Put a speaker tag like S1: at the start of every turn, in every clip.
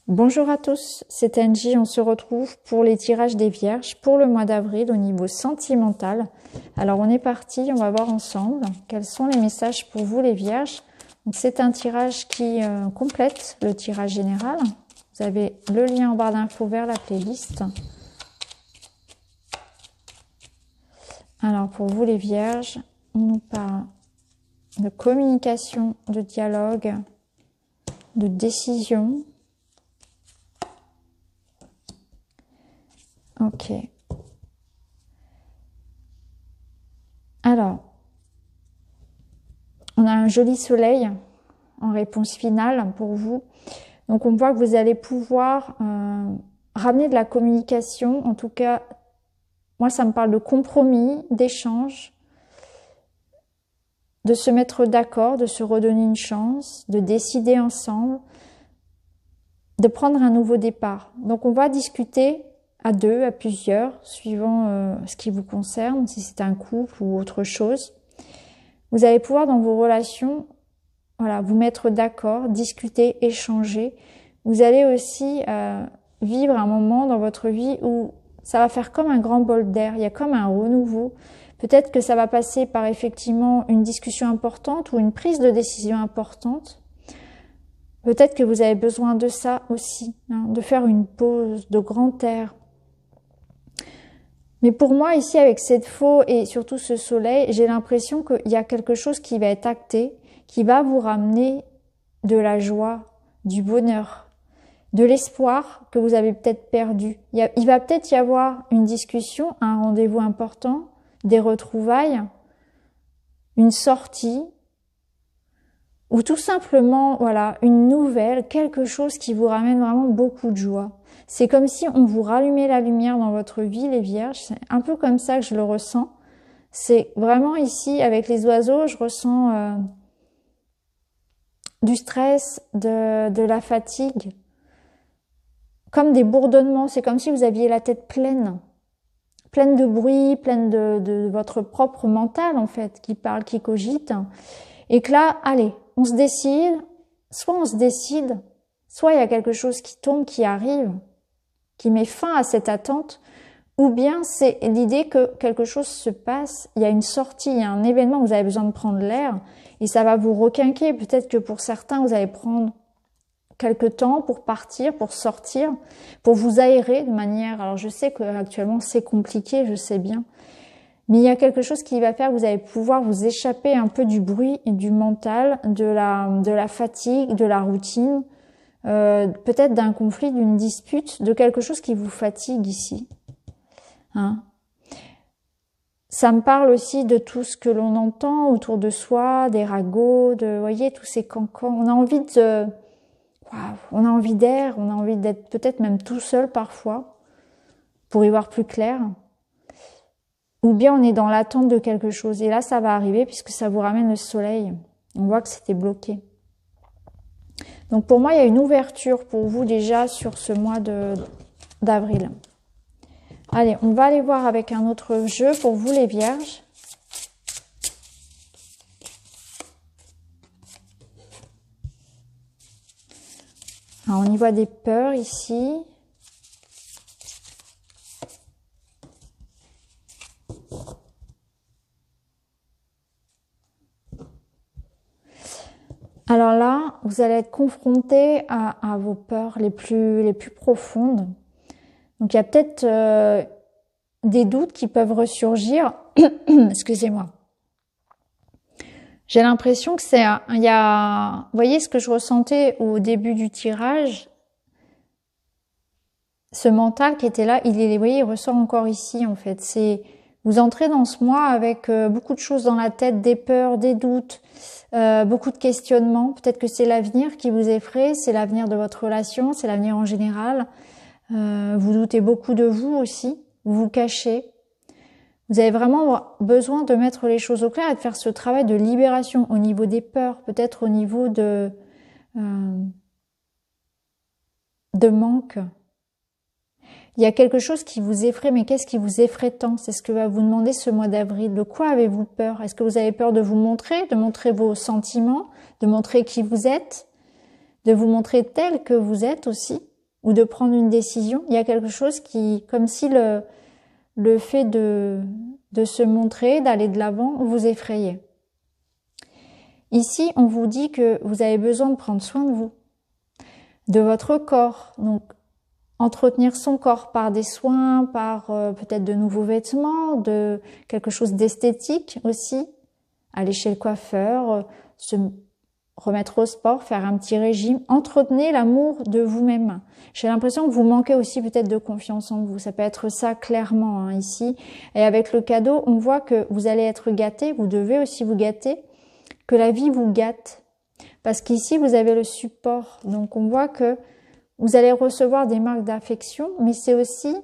S1: Bonjour à tous, c'est Angie, on se retrouve pour les tirages des Vierges pour le mois d'avril au niveau sentimental. Alors on est parti, on va voir ensemble quels sont les messages pour vous les Vierges. C'est un tirage qui complète le tirage général. Vous avez le lien en barre d'infos vers la playlist. Alors pour vous les Vierges, on nous parle de communication, de dialogue, de décision. Ok. Alors, on a un joli soleil en réponse finale pour vous. Donc, on voit que vous allez pouvoir ramener de la communication. En tout cas, moi, ça me parle de compromis, d'échange, de se mettre d'accord, de se redonner une chance, de décider ensemble, de prendre un nouveau départ. Donc, on va discuter à deux, à plusieurs, suivant ce qui vous concerne, si c'est un couple ou autre chose. Vous allez pouvoir dans vos relations, voilà, vous mettre d'accord, discuter, échanger. Vous allez aussi vivre un moment dans votre vie où ça va faire comme un grand bol d'air, il y a comme un renouveau. Peut-être que ça va passer par effectivement une discussion importante ou une prise de décision importante. Peut-être que vous avez besoin de ça aussi, hein, de faire une pause, de grand air. Mais pour moi, ici, avec cette faux et surtout ce soleil, j'ai l'impression qu'il y a quelque chose qui va être acté, qui va vous ramener de la joie, du bonheur, de l'espoir que vous avez peut-être perdu. Il va peut-être y avoir une discussion, un rendez-vous important, des retrouvailles, une sortie, ou tout simplement, voilà, une nouvelle, quelque chose qui vous ramène vraiment beaucoup de joie. C'est comme si on vous rallumait la lumière dans votre vie, les Vierges. C'est un peu comme ça que je le ressens. C'est vraiment ici, avec les oiseaux, je ressens du stress, de la fatigue, comme des bourdonnements. C'est comme si vous aviez la tête pleine de bruit, pleine de votre propre mental, en fait, qui parle, qui cogite. Et que là, allez, on se décide, soit on se décide, soit il y a quelque chose qui tombe, qui arrive, qui met fin à cette attente, ou bien c'est l'idée que quelque chose se passe, il y a une sortie, il y a un événement, vous avez besoin de prendre l'air, et ça va vous requinquer. Peut-être que pour certains, vous allez prendre quelque temps pour partir, pour sortir, pour vous aérer de manière... Alors je sais qu'actuellement c'est compliqué, je sais bien, mais il y a quelque chose qui va faire que vous allez pouvoir vous échapper un peu du bruit et du mental, de la fatigue, de la routine, peut-être d'un conflit, d'une dispute, de quelque chose qui vous fatigue ici. Hein? Ça me parle aussi de tout ce que l'on entend autour de soi, des ragots, vous voyez, tous ces cancans. On a envie on a envie d'air, on a envie d'être peut-être même tout seul parfois, pour y voir plus clair. Ou bien on est dans l'attente de quelque chose. Et là, ça va arriver puisque ça vous ramène le soleil. On voit que c'était bloqué. Donc pour moi, il y a une ouverture pour vous déjà sur ce mois d'avril. Allez, on va aller voir avec un autre jeu pour vous les Vierges. Alors, on y voit des peurs ici. Alors là, vous allez être confronté à vos peurs les plus profondes. Donc il y a peut-être des doutes qui peuvent ressurgir. Excusez-moi. J'ai l'impression que vous voyez ce que je ressentais au début du tirage, ce mental qui était là, vous voyez, il ressort encore ici en fait. Vous entrez dans ce mois avec beaucoup de choses dans la tête, des peurs, des doutes, beaucoup de questionnements. Peut-être que c'est l'avenir qui vous effraie, c'est l'avenir de votre relation, c'est l'avenir en général. Vous doutez beaucoup de vous aussi, vous vous cachez. Vous avez vraiment besoin de mettre les choses au clair et de faire ce travail de libération au niveau des peurs, peut-être au niveau de manque. Il y a quelque chose qui vous effraie, mais qu'est-ce qui vous effraie tant? C'est ce que va vous demander ce mois d'avril. De quoi avez-vous peur? Est-ce que vous avez peur de vous montrer, de montrer vos sentiments, de montrer qui vous êtes, de vous montrer tel que vous êtes aussi? ou de prendre une décision. Il y a quelque chose qui, comme si le fait de se montrer, d'aller de l'avant, vous effrayait. Ici, on vous dit que vous avez besoin de prendre soin de vous, de votre corps. Donc, entretenir son corps par des soins, par peut-être de nouveaux vêtements, de quelque chose d'esthétique aussi. Aller chez le coiffeur, se remettre au sport, faire un petit régime. Entretenez l'amour de vous-même. J'ai l'impression que vous manquez aussi peut-être de confiance en vous. Ça peut être ça clairement hein, ici. Et avec le cadeau, on voit que vous allez être gâté. Vous devez aussi vous gâter. Que la vie vous gâte. Parce qu'ici, vous avez le support. Donc, on voit que vous allez recevoir des marques d'affection, mais c'est aussi,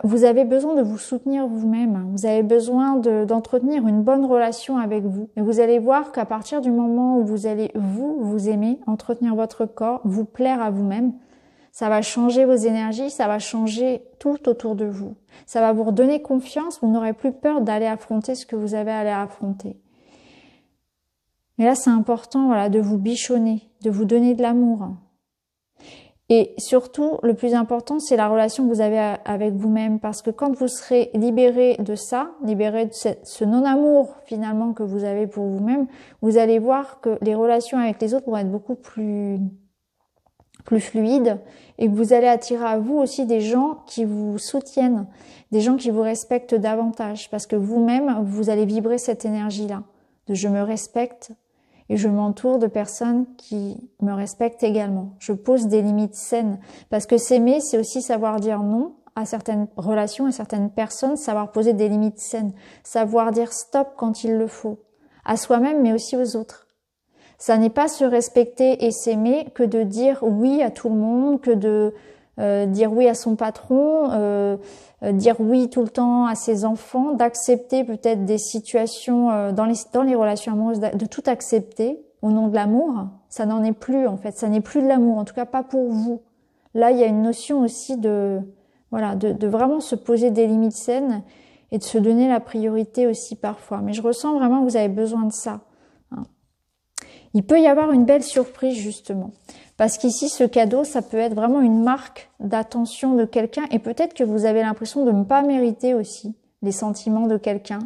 S1: vous avez besoin de vous soutenir vous-même. Vous avez besoin d'entretenir une bonne relation avec vous. Et vous allez voir qu'à partir du moment où vous allez vous aimer, entretenir votre corps, vous plaire à vous-même, ça va changer vos énergies, ça va changer tout autour de vous. Ça va vous redonner confiance, vous n'aurez plus peur d'aller affronter ce que vous avez à aller affronter. Et là, c'est important, voilà, de vous bichonner, de vous donner de l'amour. Et surtout, le plus important, c'est la relation que vous avez avec vous-même. Parce que quand vous serez libéré de ça, libéré de ce non-amour finalement que vous avez pour vous-même, vous allez voir que les relations avec les autres vont être beaucoup plus fluides et que vous allez attirer à vous aussi des gens qui vous soutiennent, des gens qui vous respectent davantage. Parce que vous-même, vous allez vibrer cette énergie-là, de je me respecte. Et je m'entoure de personnes qui me respectent également. Je pose des limites saines. Parce que s'aimer, c'est aussi savoir dire non à certaines relations, à certaines personnes, savoir poser des limites saines. Savoir dire stop quand il le faut. À soi-même, mais aussi aux autres. Ça n'est pas se respecter et s'aimer que de dire oui à tout le monde, que de dire oui à son patron, dire oui tout le temps à ses enfants, d'accepter peut-être des situations dans les relations amoureuses, de tout accepter au nom de l'amour. Ça n'en est plus en fait, ça n'est plus de l'amour, en tout cas pas pour vous. Là, il y a une notion aussi de vraiment se poser des limites saines et de se donner la priorité aussi parfois. Mais je ressens vraiment que vous avez besoin de ça. Il peut y avoir une belle surprise justement. Parce qu'ici, ce cadeau, ça peut être vraiment une marque d'attention de quelqu'un et peut-être que vous avez l'impression de ne pas mériter aussi les sentiments de quelqu'un.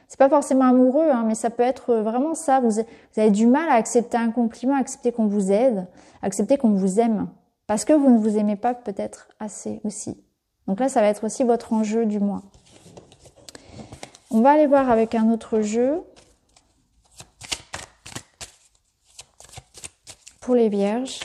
S1: C'est pas forcément amoureux, hein, mais ça peut être vraiment ça. Vous avez du mal à accepter un compliment, à accepter qu'on vous aide, à accepter qu'on vous aime. Parce que vous ne vous aimez pas peut-être assez aussi. Donc là, ça va être aussi votre enjeu du mois. On va aller voir avec un autre jeu. Pour les vierges.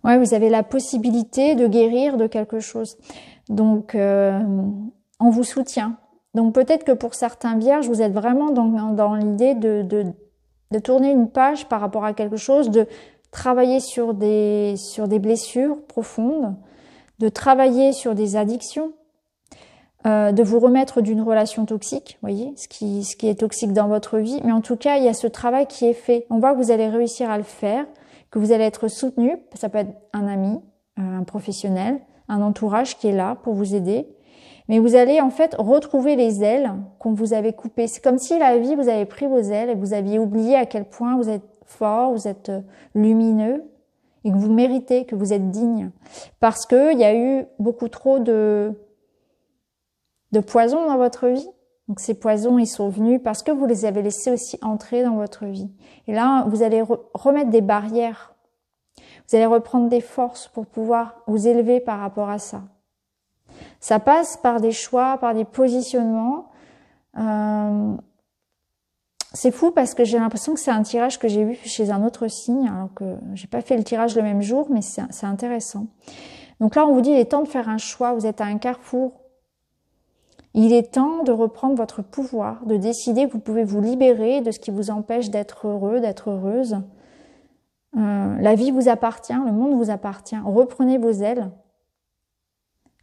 S1: Ouais, vous avez la possibilité de guérir de quelque chose. Donc, on vous soutient. Donc, peut-être que pour certains vierges, vous êtes vraiment dans l'idée de tourner une page par rapport à quelque chose, de travailler sur des blessures profondes, de travailler sur des addictions, de vous remettre d'une relation toxique, voyez, ce qui est toxique dans votre vie. Mais en tout cas, il y a ce travail qui est fait. On voit que vous allez réussir à le faire, que vous allez être soutenu. Ça peut être un ami, un professionnel, un entourage qui est là pour vous aider. Mais vous allez en fait retrouver les ailes qu'on vous avait coupées. C'est comme si la vie, vous avez pris vos ailes et vous aviez oublié à quel point vous êtes fort, vous êtes lumineux, et que vous méritez, que vous êtes digne. Parce que il y a eu beaucoup trop de poisons dans votre vie. Donc ces poisons, ils sont venus parce que vous les avez laissés aussi entrer dans votre vie. Et là, vous allez remettre des barrières. Vous allez reprendre des forces pour pouvoir vous élever par rapport à ça. Ça passe par des choix, par des positionnements. C'est fou parce que j'ai l'impression que c'est un tirage que j'ai vu chez un autre signe, alors que j'ai pas fait le tirage le même jour, mais c'est intéressant. Donc là, on vous dit, il est temps de faire un choix, vous êtes à un carrefour. Il est temps de reprendre votre pouvoir, de décider que vous pouvez vous libérer de ce qui vous empêche d'être heureux, d'être heureuse. La vie vous appartient, le monde vous appartient. Reprenez vos ailes.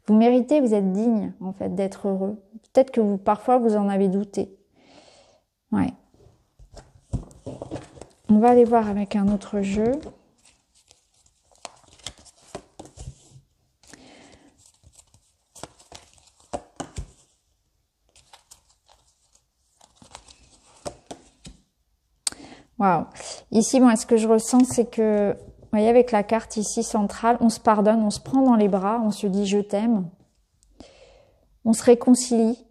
S1: Vous méritez, vous êtes digne, en fait, d'être heureux. Peut-être que parfois, vous en avez douté. Ouais. On va aller voir avec un autre jeu. Waouh. Ici, moi, ce que je ressens, c'est que, vous voyez, avec la carte ici centrale, on se pardonne, on se prend dans les bras, on se dit « je t'aime ». On se réconcilie,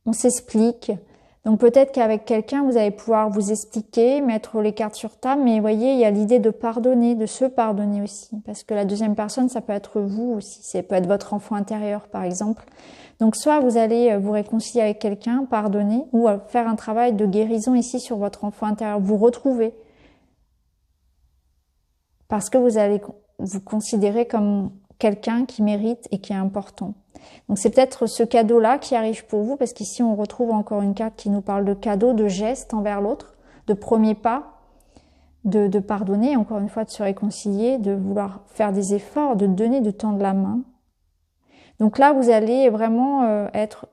S1: on s'explique. Donc peut-être qu'avec quelqu'un, vous allez pouvoir vous expliquer, mettre les cartes sur table, mais vous voyez, il y a l'idée de pardonner, de se pardonner aussi. Parce que la deuxième personne, ça peut être vous aussi, ça peut être votre enfant intérieur, par exemple. Donc soit vous allez vous réconcilier avec quelqu'un, pardonner, ou faire un travail de guérison ici sur votre enfant intérieur, vous retrouver. Parce que vous allez vous considérer comme quelqu'un qui mérite et qui est important. Donc c'est peut-être ce cadeau-là qui arrive pour vous, parce qu'ici on retrouve encore une carte qui nous parle de cadeau, de geste envers l'autre, de premier pas, de pardonner, encore une fois de se réconcilier, de vouloir faire des efforts, de donner, de tendre la main. Donc là vous allez vraiment être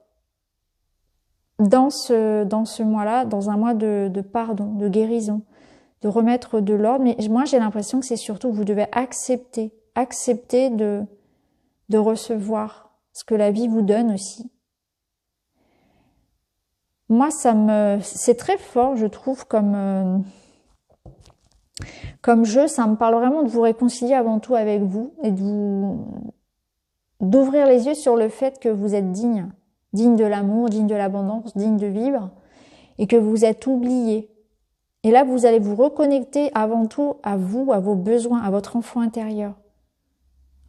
S1: dans ce mois-là, dans un mois de pardon, de guérison, de remettre de l'ordre. Mais moi j'ai l'impression que c'est surtout que vous devez accepter de recevoir ce que la vie vous donne aussi. Moi, c'est très fort, je trouve, comme jeu. Ça me parle vraiment de vous réconcilier avant tout avec vous et d'ouvrir les yeux sur le fait que vous êtes digne de l'amour, digne de l'abondance, digne de vivre, et que vous êtes oublié. Et là, vous allez vous reconnecter avant tout à vous, à vos besoins, à votre enfant intérieur.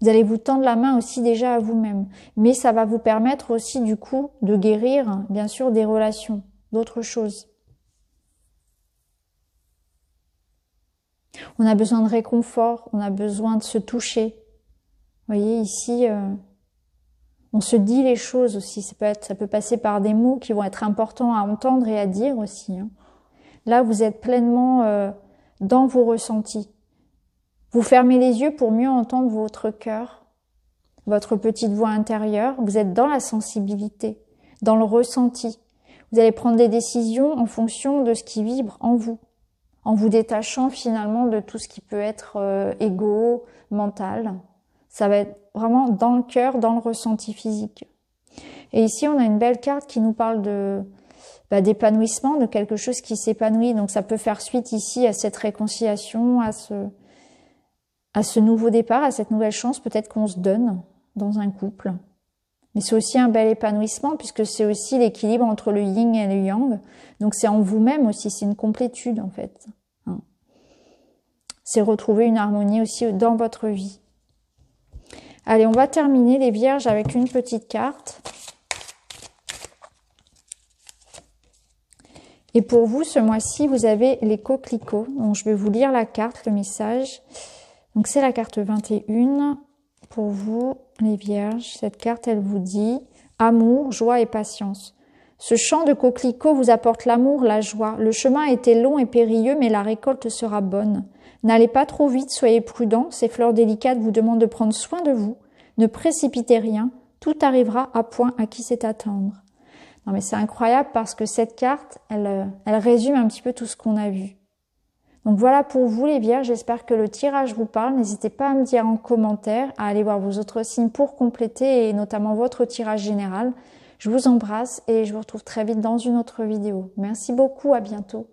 S1: Vous allez vous tendre la main aussi déjà à vous-même. Mais ça va vous permettre aussi du coup de guérir, bien sûr, des relations, d'autres choses. On a besoin de réconfort, on a besoin de se toucher. Vous voyez, ici, on se dit les choses aussi. Ça peut passer par des mots qui vont être importants à entendre et à dire aussi. Là, vous êtes pleinement dans vos ressentis. Vous fermez les yeux pour mieux entendre votre cœur, votre petite voix intérieure. Vous êtes dans la sensibilité, dans le ressenti. Vous allez prendre des décisions en fonction de ce qui vibre en vous détachant finalement de tout ce qui peut être égo, mental. Ça va être vraiment dans le cœur, dans le ressenti physique. Et ici, on a une belle carte qui nous parle d'épanouissement, de quelque chose qui s'épanouit. Donc ça peut faire suite ici à cette réconciliation, à ce nouveau départ, à cette nouvelle chance peut-être qu'on se donne dans un couple. Mais c'est aussi un bel épanouissement puisque c'est aussi l'équilibre entre le yin et le yang. Donc c'est en vous-même aussi, c'est une complétude en fait. C'est retrouver une harmonie aussi dans votre vie. Allez, on va terminer les vierges avec une petite carte. Et pour vous, ce mois-ci, vous avez les coquelicots. Donc je vais vous lire la carte, le message. Donc c'est la carte 21 pour vous, les vierges. Cette carte, elle vous dit amour, joie et patience. Ce champ de coquelicots vous apporte l'amour, la joie. Le chemin a été long et périlleux, mais la récolte sera bonne. N'allez pas trop vite, soyez prudents. Ces fleurs délicates vous demandent de prendre soin de vous. Ne précipitez rien. Tout arrivera à point à qui sait attendre. Non mais c'est incroyable parce que cette carte, elle résume un petit peu tout ce qu'on a vu. Donc voilà pour vous les vierges, j'espère que le tirage vous parle. N'hésitez pas à me dire en commentaire, à aller voir vos autres signes pour compléter et notamment votre tirage général. Je vous embrasse et je vous retrouve très vite dans une autre vidéo. Merci beaucoup, à bientôt.